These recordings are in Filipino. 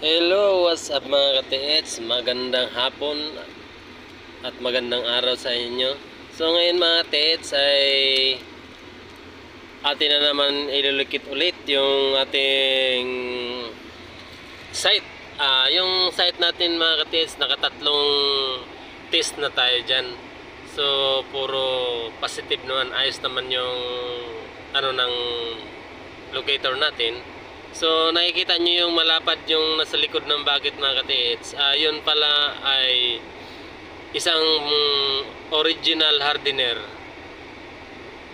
Hello, what's up mga ka-TH? Magandang hapon at magandang araw sa inyo. So ngayon mga ka-TH ay atin na naman ilulukit ulit yung ating site. Yung site natin mga ka-TH, nakatatlong test na tayo dyan. So puro positive naman, ayos naman yung ng locator natin. So nakikita nyo yung malapad yung nasa likod ng bucket mga ka-TH. Yun pala ay isang original hardener.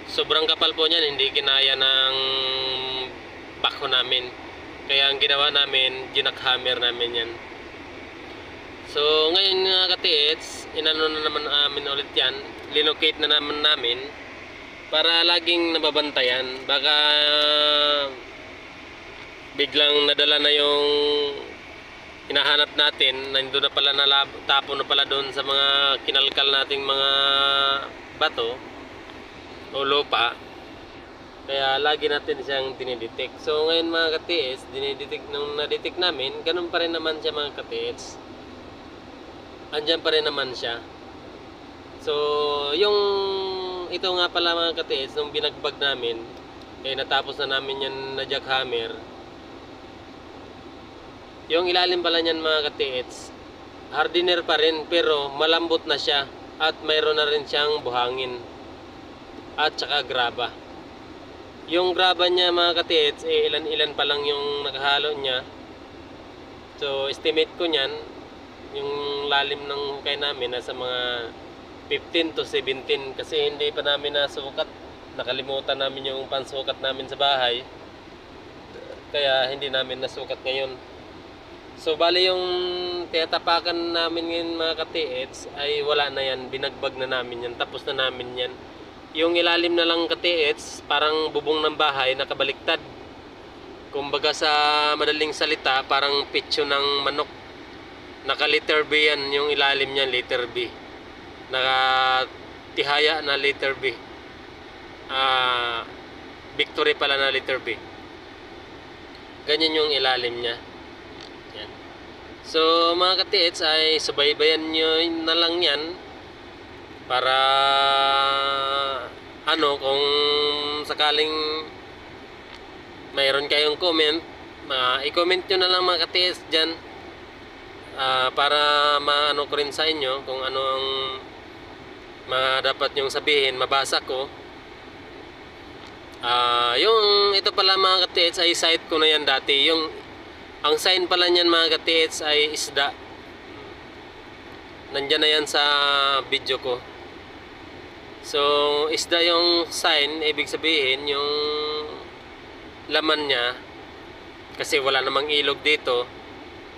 Sobrang kapal po niyan, hindi kinaya ng backhoe namin. Kaya ang ginawa namin, ginakhammer namin yan. So ngayon mga ka-TH, inano na naman namin ulit yan. Linocate na namin para laging nababantayan. Baka biglang nadala na yung hinahanap natin, nandoon na pala, tapon na pala doon sa mga kinalkal nating mga bato o lupa. Kaya lagi natin siyang dinidetect. So ngayon mga ka-TH, dinidetect, nung nadetect namin, ganun pa rin naman siya mga ka-TH. Andyan pa rin naman siya. So yung ito nga pala mga ka-TH, nung binagbag namin, natapos na namin yan na jackhammer. Yung ilalim pala niyan mga ka-TH, hardener pa rin pero malambot na siya at mayroon na rin siyang buhangin at saka graba. Yung graba niya mga ka-TH, ilan-ilan pa lang yung nakahalo niya. So estimate ko niyan, yung lalim ng hukay namin nasa mga 15 to 17 kasi hindi pa namin nasukat. Nakalimutan namin yung pansukat namin sa bahay. Kaya hindi namin nasukat ngayon. So bali yung tinatapakan namin ngayon mga ka-TH ay wala na yan, binagbag na namin yan, tapos na namin yan. Yung ilalim na lang ka-TH, parang bubong ng bahay nakabaliktad. Kumbaga sa madaling salita, parang pitso ng manok. Naka letter B yan, yung ilalim niyan letter B. Naka tihaya na letter B. Victory pala na letter B. Ganyan yung ilalim niya. Yan. So mga ka-TH ay subaybayan nyo na lang yan para kung sakaling mayroon kayong comment, i-comment nyo na lang mga ka-TH dyan para maano ko rin sa inyo kung ano ang mga dapat nyong sabihin, mabasa ko. Yung ito pala mga ka-TH ay site ko na yan dati. Ang sign pala niyan mga ka-TH ay isda. Nandyan na yan sa video ko. So isda yung sign, ibig sabihin yung laman niya, kasi wala namang ilog dito,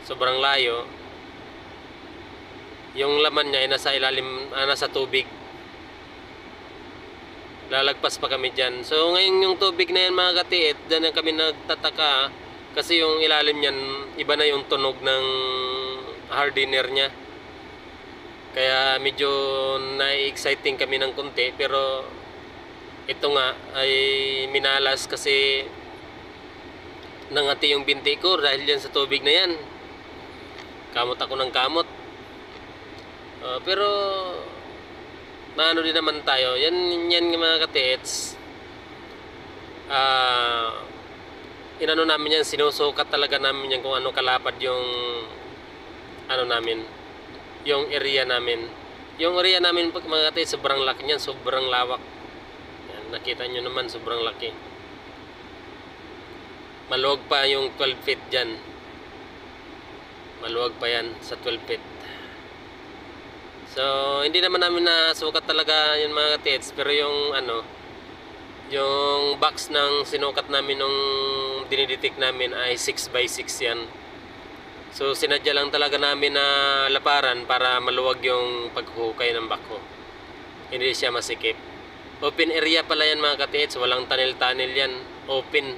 sobrang layo. Yung laman niya ay nasa ilalim, nasa tubig. Lalagpas pa kami dyan. So ngayon yung tubig na yan mga ka-TH, dyan kami nagtataka kasi yung ilalim niyan iba na yung tunog ng hardener niya. Kaya medyo na-exciting kami ng konti, pero ito nga ay minalas kasi nangati yung binti ko dahil yan sa tubig na yan. Kamot ako ng kamot. Pero maano din naman tayo. Yan mga ka-TH. Inano namin yan, sinusukat talaga namin yan kung ano kalapad yung namin, yung area namin. Yung area namin mga ka-TH, sobrang laki niyan, sobrang lawak. Yan, nakita nyo naman, sobrang laki. Maluwag pa yung 12 feet dyan. Maluwag pa yan sa 12 feet. So hindi naman namin nasukat talaga yun mga ka-TH, pero yung yung box ng sinukat namin nung dinidetect namin ay 6x6 yan. So sinadya lang talaga namin na laparan para maluwag yung paghukay ng backhoe. Hindi siya masikip. Open area pala yan mga ka-TH, walang tunnel yan. Open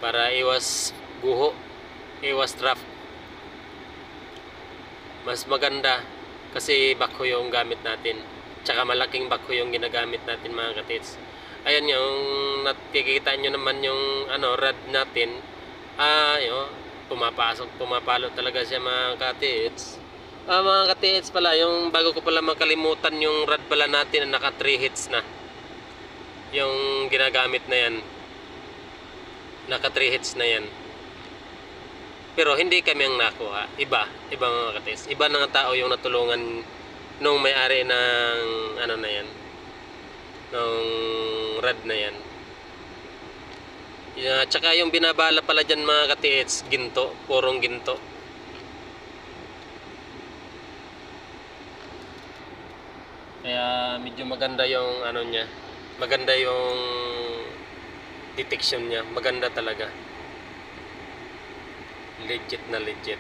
para iwas guho, iwas draft. Mas maganda kasi backhoe yung gamit natin. Tsaka malaking backhoe yung ginagamit natin mga ka-TH. Ayan yung nakikita nyo naman yung rod natin. pumapalo talaga siya mga ka-TH. Mga ka-TH pala, yung bago ko pala makalimutan yung rod pala natin na naka 3 hits na. Yung ginagamit na yan. Naka 3 hits na yan. Pero hindi kami ang nakuha. Iba mga ka-TH. Iba ng tao yung natulungan nung may-ari ng ano na yan. Nung rod na yan. Tsaka yung binabala pala dyan mga ka-TH, ginto, purong ginto. Kaya medyo maganda yung ano niya, maganda yung detection niya, maganda talaga. Legit na legit.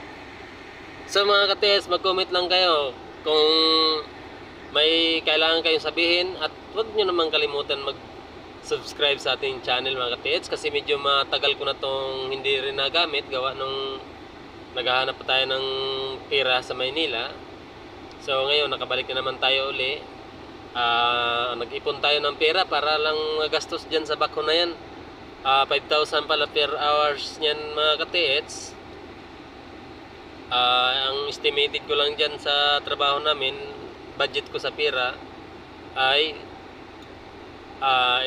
So mga ka-TH, mag-comment lang kayo kung may kailangan kayong sabihin, at huwag nyo naman kalimutan mag-subscribe sa ating channel mga ka-TH, kasi medyo matagal ko na tong hindi rin nagamit gawa nung naghahanap pa tayo ng pera sa Maynila. So ngayon nakabalik na naman tayo uli. Nag-ipon tayo ng pera para lang magastos dyan sa bako na yan. 5,000 pala per hours niyan mga ka-TH. Ang estimated ko lang dyan sa trabaho namin, budget ko sa pera ay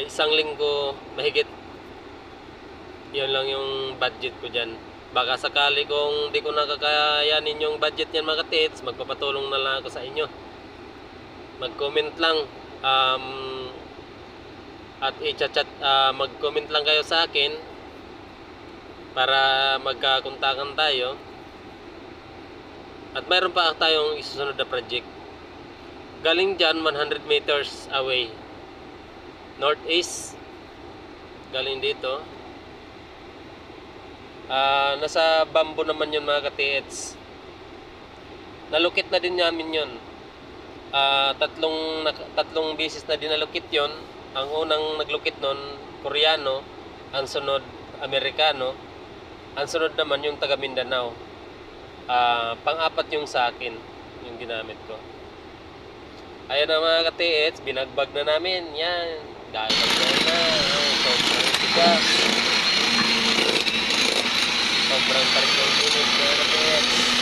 isang linggo mahigit. Yun lang yung budget ko dyan. Baka sakali kung di ko nakakayanin yung budget niyan mga ka-TH, magpapatulong na lang ako sa inyo. Mag-comment lang at i-chat, mag-comment lang kayo sa akin para magkakontakan tayo. At mayroon pa tayong isusunod na project. Galing dyan 100 meters away, northeast. Galing dito. Nasa bamboo naman yun mga ka-TH. Nalukit na din namin yun. Tatlong beses na dinalukit yon. Ang unang naglukit nun, Koreano. Ang sunod, Amerikano. Ang sunod naman yung taga Mindanao. Pang-apat yung sa akin, yung ginamit ko. Ayan na mga ka-TH, binagbag na namin. Yan, dalag na. Sobrang tigas. Sobrang tarik ng init mga ka-TH.